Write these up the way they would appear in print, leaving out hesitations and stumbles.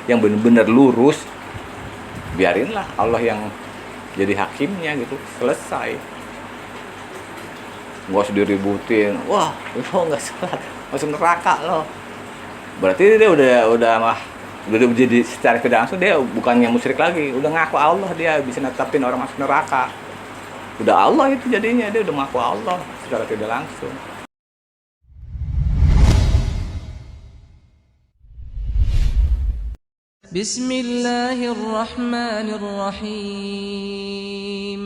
yang benar-benar lurus, biarinlah Allah yang jadi hakimnya gitu, selesai. Nggak usah diributin, wah lo nggak sholat masuk neraka lo. Berarti dia udah jadi secara tidak langsung dia bukannya musyrik lagi, udah ngaku Allah, dia bisa netapin orang masuk neraka. Udah Allah itu jadinya, dia udah ngaku Allah secara tidak langsung. Bismillahirrahmanirrahim.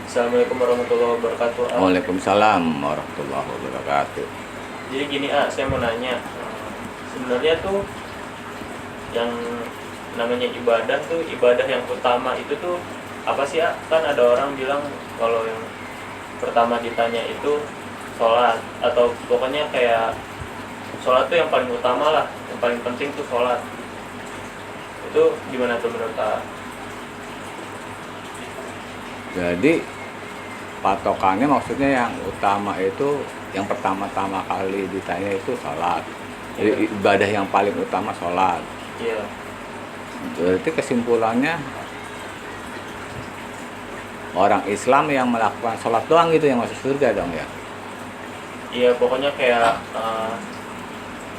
Assalamualaikum warahmatullahi wabarakatuh. Waalaikumsalam warahmatullahi wabarakatuh. Jadi gini saya mau nanya, sebenarnya tuh yang namanya ibadah tuh, ibadah yang utama itu tuh apa sih kan ada orang bilang kalau yang pertama ditanya itu sholat, atau pokoknya kayak sholat tuh yang paling utama lah, yang paling penting tuh sholat. Itu gimana tuh menurut Kak? Jadi patokannya maksudnya yang utama itu yang pertama-tama kali ditanya itu sholat. Jadi ibadah yang paling utama sholat. Iya. Berarti kesimpulannya orang Islam yang melakukan sholat doang gitu yang masuk surga dong ya? Iya, pokoknya kayak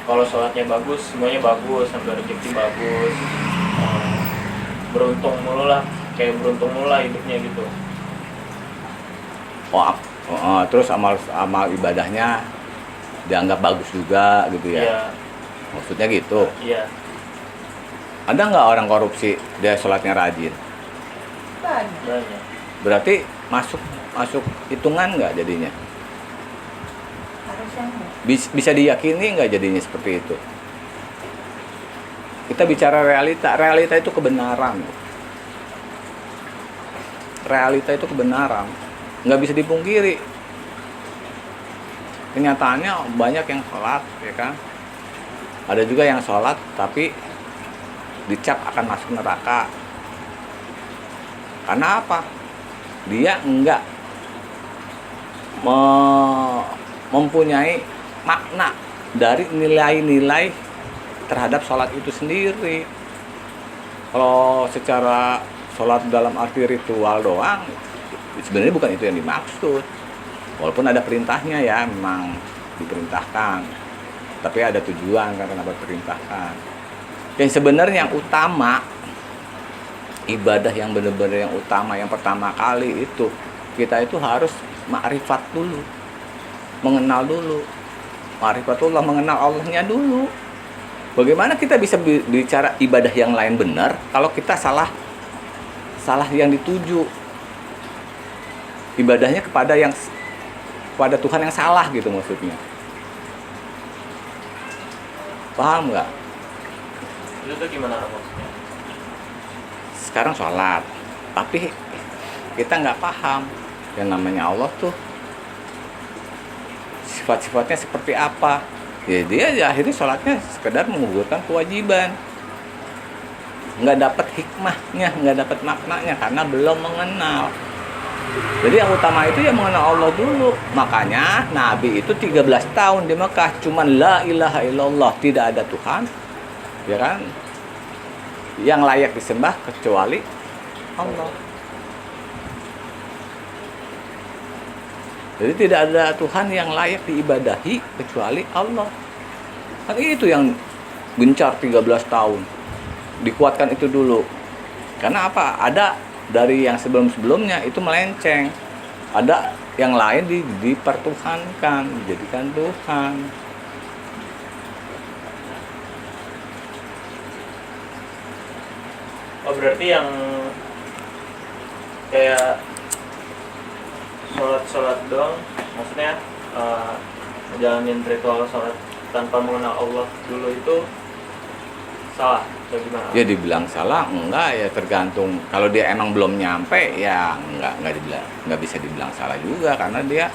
kalau sholatnya bagus, semuanya bagus, sampai rezeki bagus, beruntung mulu lah, kayak beruntung mulu lah hidupnya gitu. Terus amal ibadahnya dianggap bagus juga gitu ya? Iya. Maksudnya gitu? Iya. Ada nggak orang korupsi dia sholatnya rajin? Banyak. Berarti masuk hitungan nggak jadinya? Bisa diyakini nggak jadinya seperti itu? Kita bicara realita itu kebenaran. Realita itu kebenaran, nggak bisa dipungkiri. Kenyataannya banyak yang sholat, ya kan? Ada juga yang sholat tapi dicap akan masuk neraka. Karena apa? Dia enggak mempunyai makna dari nilai-nilai terhadap sholat itu sendiri. Kalau secara sholat dalam arti ritual doang, sebenarnya bukan itu yang dimaksud. Walaupun ada perintahnya ya, memang diperintahkan. Tapi ada tujuan kan kenapa diperintahkan. Yang sebenarnya yang utama, ibadah yang benar-benar yang utama, yang pertama kali itu, kita itu harus ma'rifat dulu. Mengenal dulu. Ma'rifatullah, mengenal Allahnya dulu. Bagaimana kita bisa bicara ibadah yang lain benar kalau kita salah yang dituju? Ibadahnya kepada Tuhan yang salah gitu maksudnya. Paham nggak? Itu tuh gimana maksudnya? Sekarang sholat, tapi kita nggak paham yang namanya Allah tuh sifat-sifatnya seperti apa. Ya dia akhirnya sholatnya sekedar menggugurkan kewajiban, nggak dapat hikmahnya, nggak dapat maknanya karena belum mengenal. Jadi yang utama itu ya mengenal Allah dulu. Makanya Nabi itu 13 tahun di Mekah cuman la ilaha illallah, tidak ada Tuhan, ya kan, yang layak disembah kecuali Allah. Jadi tidak ada Tuhan yang layak diibadahi kecuali Allah. Kan itu yang gencar 13 tahun. Dikuatkan itu dulu. Karena apa? Ada dari yang sebelum-sebelumnya itu melenceng. Ada yang lain dipertuhankan, dijadikan Tuhan. Oh, berarti yang kayak sholat doang, maksudnya ngejalanin ritual sholat tanpa mengenal Allah dulu itu salah atau gimana? Ya dibilang salah enggak, ya tergantung. Kalau dia emang belum nyampe ya enggak bisa dibilang salah juga, karena dia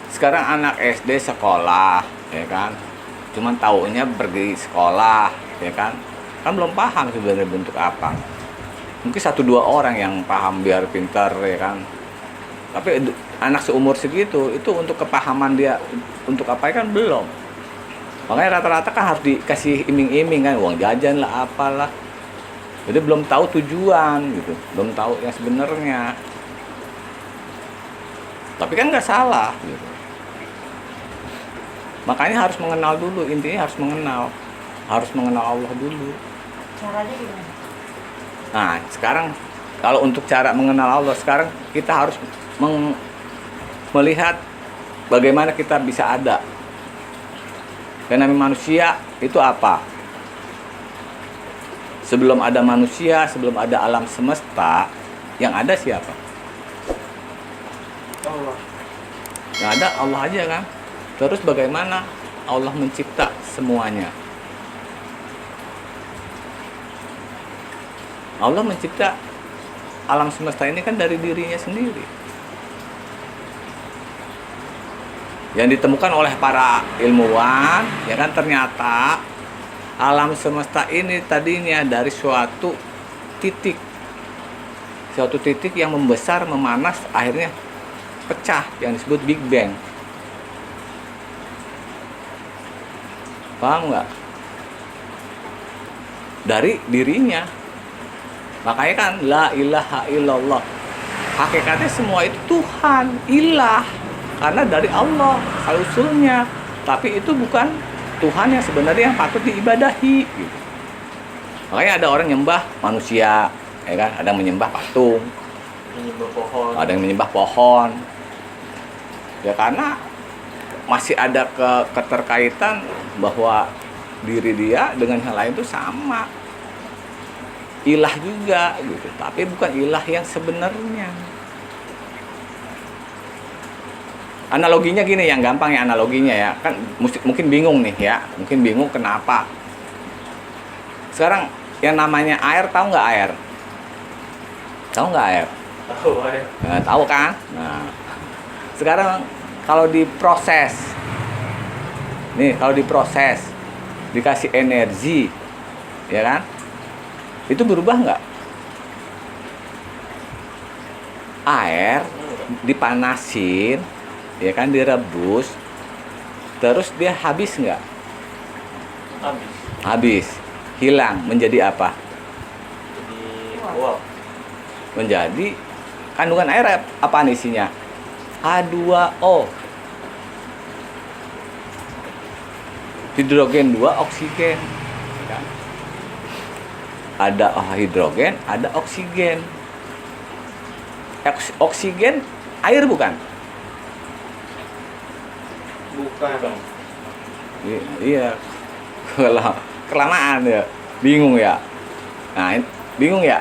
sekarang anak SD sekolah, ya kan, cuman taunya pergi sekolah, ya kan belum paham sebenarnya bentuk apa. Mungkin 1-2 orang yang paham biar pintar, ya kan. Tapi anak seumur segitu itu untuk kepahaman dia untuk apa kan belum. Makanya rata-rata kan harus dikasih iming-iming kan, uang jajan lah apalah. Jadi belum tahu tujuan gitu, belum tahu yang sebenarnya. Tapi kan nggak salah gitu. Makanya harus mengenal dulu, intinya harus mengenal Allah dulu. Caranya gimana? Nah, sekarang kalau untuk cara mengenal Allah, sekarang kita harus melihat bagaimana kita bisa ada. Karena manusia itu apa? Sebelum ada manusia, sebelum ada alam semesta, yang ada siapa? Allah. Yang ada Allah aja kan. Terus bagaimana Allah mencipta semuanya? Allah mencipta alam semesta ini kan dari dirinya sendiri. Yang ditemukan oleh para ilmuwan, ya kan, ternyata alam semesta ini tadinya dari suatu titik yang membesar, memanas, akhirnya pecah, yang disebut Big Bang. Paham nggak? Dari dirinya. Makanya kan la ilaha illallah. Hakikatnya semua itu Tuhan, ilah. Karena dari Allah usulnya. Tapi itu bukan Tuhan yang sebenarnya yang patut diibadahi gitu. Makanya ada orang nyembah manusia, ya kan? Ada yang menyembah patung, Menyembah pohon. ada yang menyembah pohon. Ya karena masih ada keterkaitan bahwa diri dia dengan yang lain itu sama. Ilah juga gitu, tapi bukan ilah yang sebenarnya. Analoginya gini, yang gampang ya analoginya ya. Kan mungkin bingung nih ya. Mungkin bingung kenapa. Sekarang yang namanya air, tahu nggak air? Tahu nggak air? Tahu air. Nah, tahu kan? Nah, sekarang kalau diproses, nih kalau diproses, dikasih energi, ya kan? Itu berubah nggak? Air dipanasin, ya kan, direbus, terus dia habis nggak? Habis. Habis, hilang, menjadi apa? Jadi uap. Menjadi kandungan air apaan isinya? H2O. Hidrogen 2, oksigen. Ya kan? Ada hidrogen, ada oksigen. Oksigen air bukan? Bukan. Iya. Kalau kelamaan ya, bingung ya. Nah, bingung ya.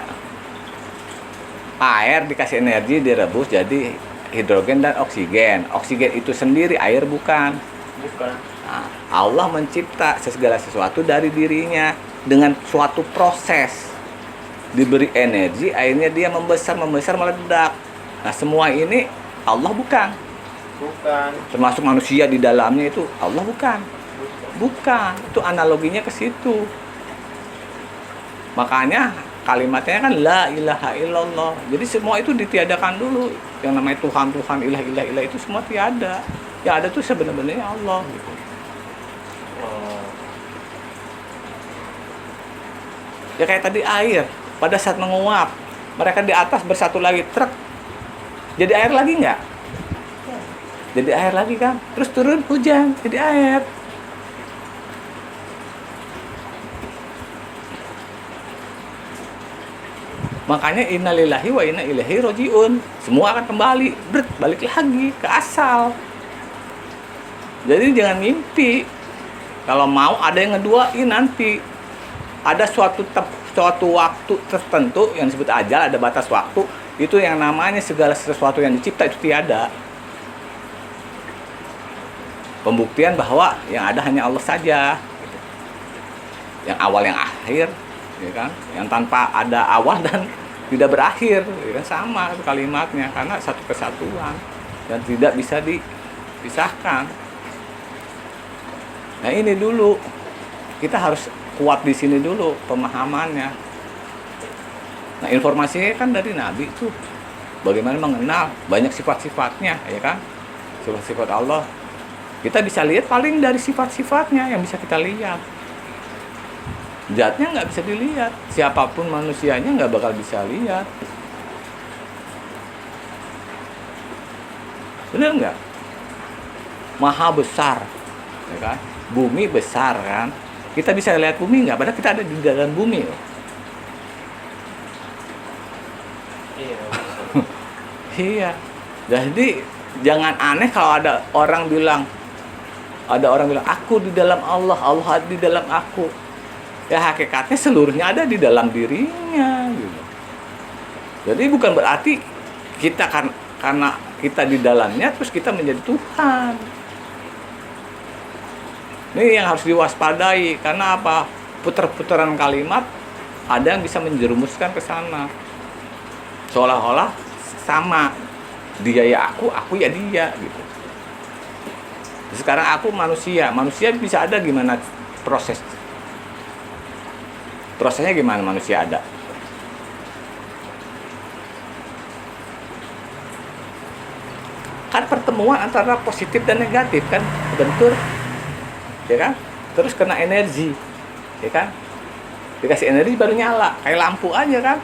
Air dikasih energi, direbus jadi hidrogen dan oksigen. Oksigen itu sendiri air bukan. Bukan. Nah, Allah mencipta segala sesuatu dari dirinya dengan suatu proses. Diberi energi, akhirnya dia membesar meledak. Nah, semua ini Allah bukan. Bukan. Termasuk manusia di dalamnya itu Allah bukan. Bukan. Itu analoginya ke situ. Makanya kalimatnya kan la ilaha illallah. Jadi semua itu ditiadakan dulu. Yang namanya Tuhan, ilah itu semua tiada. Yang ada tuh sebenarnya Allah gitu. Oh. Ya kayak tadi air, pada saat menguap, mereka di atas bersatu lagi, truk. Jadi air lagi nggak? Jadi air lagi kan? Terus turun hujan, jadi air. Makanya innalillahi wa inna ilaihi rajiun. Semua akan kembali, balik lagi ke asal. Jadi jangan mimpi. Kalau mau ada yang ngeduain nanti. Ada suatu waktu tertentu yang disebut ajal, ada batas waktu. Itu yang namanya segala sesuatu yang dicipta itu tiada. Pembuktian bahwa yang ada hanya Allah saja. Yang awal yang akhir, ya kan? Yang tanpa ada awal dan tidak berakhir, ya kan? Sama kalimatnya karena satu kesatuan dan tidak bisa dipisahkan. Nah ini dulu kita harus kuat di sini dulu pemahamannya. Nah informasinya kan dari Nabi tuh, bagaimana mengenal banyak sifat-sifatnya, ya kan? Sifat-sifat Allah. Kita bisa lihat paling dari sifat-sifatnya yang bisa kita lihat. Zatnya nggak bisa dilihat. Siapapun manusianya nggak bakal bisa lihat. Benar nggak? Maha besar, ya kan? Bumi besar kan? Kita bisa lihat bumi nggak? Padahal kita ada di dalam bumi loh. Iya. Iya. Jadi jangan aneh kalau ada orang bilang aku di dalam Allah, Allah di dalam aku. Ya hakikatnya seluruhnya ada di dalam dirinya gitu. Jadi bukan berarti kita karena kita di dalamnya terus kita menjadi Tuhan. Ini yang harus diwaspadai karena apa? Putar-putaran kalimat ada yang bisa menjerumuskan ke sana. Seolah-olah sama, dia ya aku ya dia gitu. Sekarang aku manusia bisa ada gimana prosesnya gimana manusia ada? Kan pertemuan antara positif dan negatif kan bentur, ya kan? Terus kena energi, ya kan? Dikasih energi baru nyala, kayak lampu aja kan?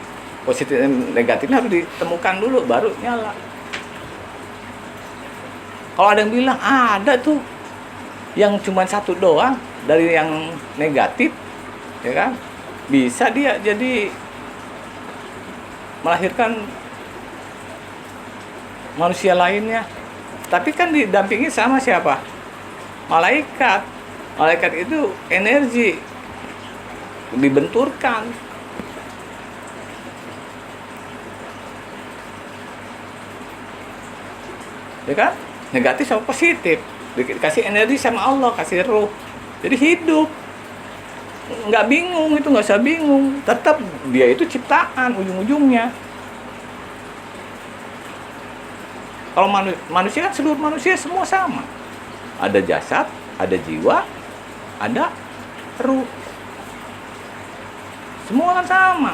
Positif dan negatifnya harus ditemukan dulu baru nyala. Kalau ada yang bilang ada tuh yang cuma satu doang dari yang negatif, ya kan? Bisa dia jadi melahirkan manusia lainnya. Tapi kan didampingi sama siapa? Malaikat. Malaikat itu energi dibenturkan. Ya kan? Negatif sama positif. Dikasih energi sama Allah, kasih ruh. Jadi hidup. Nggak bingung, itu nggak usah bingung. Tetap dia itu ciptaan ujung-ujungnya. Kalau manusia kan seluruh manusia semua sama. Ada jasad, ada jiwa, ada ruh. Semua kan sama.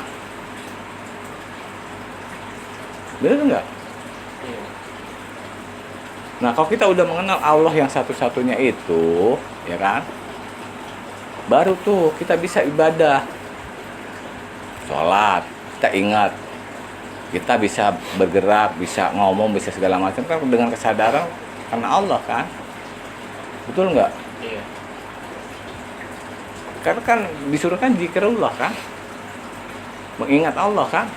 Benar nggak? Iya. Nah, kalau kita udah mengenal Allah yang satu-satunya itu, ya kan? Baru tuh kita bisa ibadah. Sholat, kita ingat. Kita bisa bergerak, bisa ngomong, bisa segala macam kan dengan kesadaran karena Allah kan. Betul nggak? Iya. Karena kan disuruh kan zikrullah kan? Mengingat Allah kan?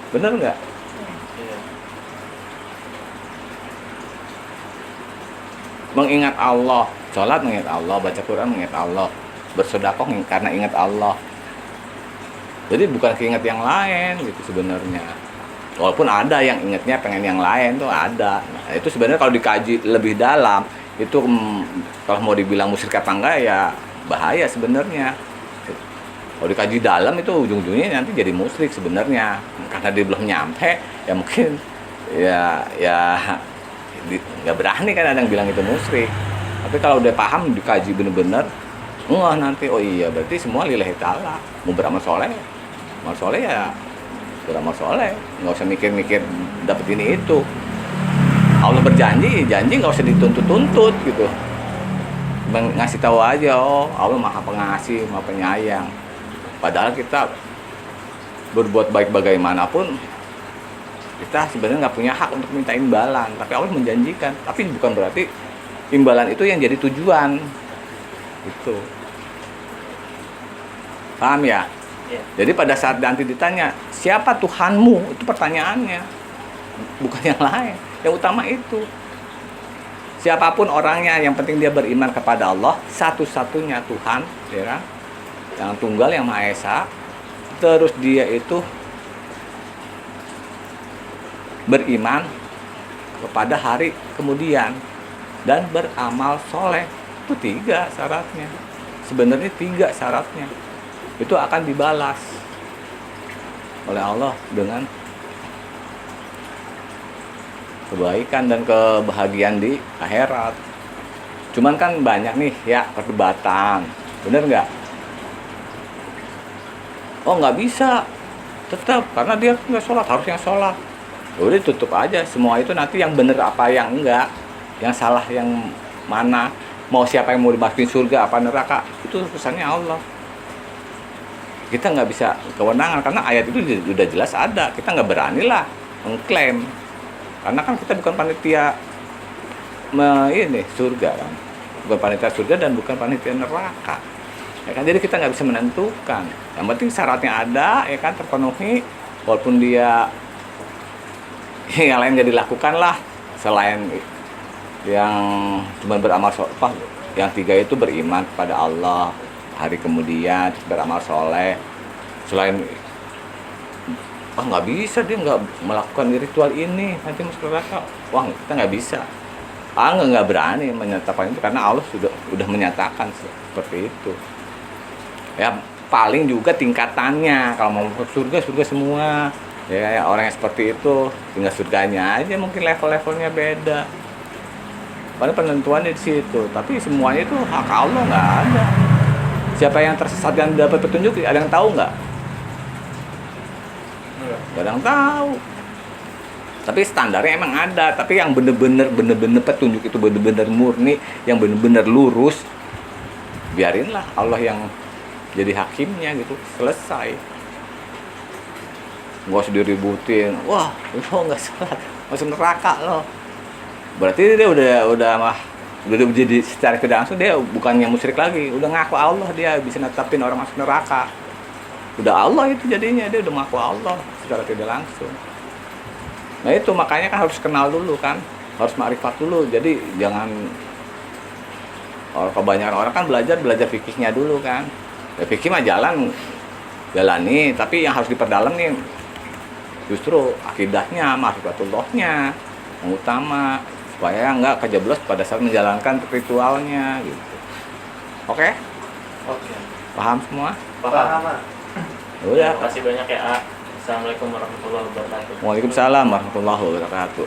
Bener nggak? Iya. Mengingat Allah, sholat mengingat Allah, baca Quran mengingat Allah, bersedekah karena ingat Allah. Jadi bukan keinget yang lain gitu sebenarnya. Walaupun ada yang ingetnya pengen yang lain tuh ada. Nah, itu sebenarnya kalau dikaji lebih dalam itu kalau mau dibilang musyrik apa enggak ya bahaya sebenarnya. Kalau dikaji dalam itu ujung-ujungnya nanti jadi musyrik sebenarnya karena dia belum nyampe ya mungkin ya nggak berani kan ada yang bilang itu musyrik. Tapi kalau udah paham dikaji bener-bener wah nanti oh iya berarti semua lillahi ta'ala mau beramal soleh ya beramal soleh nggak usah mikir-mikir dapet ini itu. Allah berjanji nggak usah dituntut-tuntut gitu, ngasih tahu aja oh Allah maha pengasih maha penyayang. Padahal kita berbuat baik bagaimanapun kita sebenarnya nggak punya hak untuk minta imbalan, tapi Allah menjanjikan. Tapi bukan berarti imbalan itu yang jadi tujuan itu. Paham ya? Iya. Jadi pada saat nanti ditanya siapa Tuhanmu, itu pertanyaannya bukan yang lain, yang utama itu siapapun orangnya, yang penting dia beriman kepada Allah satu-satunya Tuhan, ya kan? Yang tunggal, yang Maha Esa. Terus dia itu beriman kepada hari kemudian dan beramal soleh. Itu 3 syaratnya. Sebenarnya 3 syaratnya. Itu akan dibalas oleh Allah dengan kebaikan dan kebahagiaan di akhirat. Cuman kan banyak nih ya perdebatan, bener nggak? Oh nggak bisa, tetap karena dia nggak sholat, harusnya sholat. Udah tutup aja semua itu, nanti yang bener apa yang enggak, yang salah yang mana, mau siapa yang mau dimasukin surga apa neraka, itu urusannya Allah. Kita nggak bisa kewenangan karena ayat itu udah jelas ada, kita nggak berani lah mengklaim karena kan kita bukan panitia ini surga kan, bukan panitia surga dan bukan panitia neraka ya kan, jadi kita nggak bisa menentukan. Yang penting syaratnya ada ya kan, terpenuhi, walaupun dia yang lain nggak dilakukan lah, selain yang cuma beramal soleh, yang 3 itu beriman kepada Allah, hari kemudian beramal soleh. Selain nggak bisa, dia nggak melakukan ritual ini nanti masuk neraka, wah kita nggak bisa, nggak berani menyatakan itu karena Allah sudah menyatakan seperti itu ya. Paling juga tingkatannya, kalau mau masuk surga semua ya, orang yang seperti itu tinggal surganya aja, mungkin level-levelnya beda. Paling penentuannya di situ, tapi semuanya itu hak Allah, nggak ada. Siapa yang tersesat dan dapat petunjuk, ada yang tahu nggak? Nggak ada yang tahu. Tapi standarnya emang ada, tapi yang bener-bener petunjuk itu bener-bener murni, yang bener-bener lurus, biarinlah Allah yang jadi hakimnya gitu, selesai. Nggak usah diributin, wah lo nggak salah masuk neraka lo, berarti dia udah jadi secara tidak langsung dia bukannya musyrik lagi, udah ngaku Allah, dia bisa netapin orang masuk neraka. Udah Allah itu jadinya, dia udah ngaku Allah secara tidak langsung. Nah itu makanya kan harus kenal dulu kan, harus ma'rifat dulu. Jadi jangan, kebanyakan orang kan belajar fikihnya dulu kan. Ya, fikih mah jalani, tapi yang harus diperdalam nih justru akidahnya, ma'rifatullahnya yang utama, supaya nggak kejeblos pada saat menjalankan ritualnya gitu. Oke? Paham semua? Paham. Udah. Terima kasih banyak ya, A. Assalamualaikum warahmatullahi wabarakatuh. Waalaikumsalam warahmatullahi wabarakatuh.